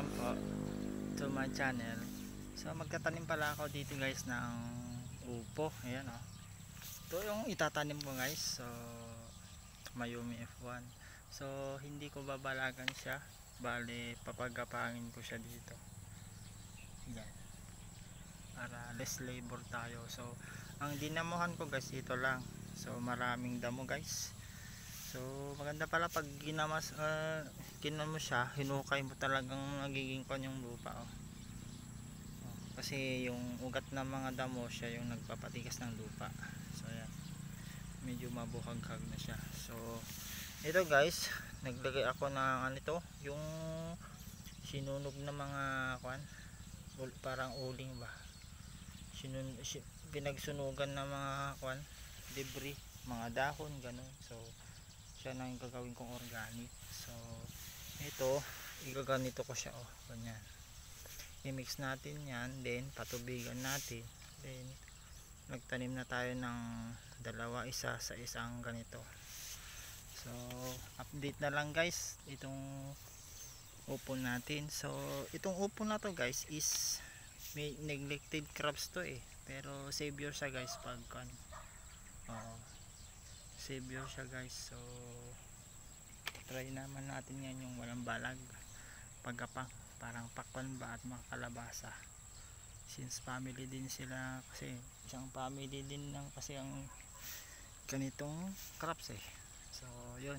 welcome po to my channel. So magtatanim pala ako dito guys ng upo. Ayan o. Ito yung itatanim ko guys. So Mayumi F1. So hindi ko babalagan siya. Bale papagapangin ko siya dito. Yan. Para less labor tayo. So ang dinamuhan ko guys ito lang. So maraming damo guys. So maganda pala pag kinamo siya, hinukay mo talagang nagiging kon yung lupa oh. Kasi yung ugat ng mga damo siya yung nagpapatigas ng lupa. So ayan, medyo mabuhaghag na siya. So ito guys, naglagay ako ng anito, yung sinunog na mga kwan, parang uling ba, pinagsunugan na mga kwan, debris, mga dahon ganun. So siya na yung gagawin kong organic. So ito igaganito ko siya oh, ganyan. I-mix natin yan, then patubigan natin, then nagtanim na tayo ng dalawa, isa sa isang ganito. So update na lang guys itong upo natin. So itong upo na to guys is may neglected crops to eh, pero savior siya guys pag savior siya guys. So try naman natin yan, yung walang balag, pagkapang parang pakwan ba at mga kalabasa, since family din sila, kasi isang family din lang kasi ang ganitong crops eh. So yun.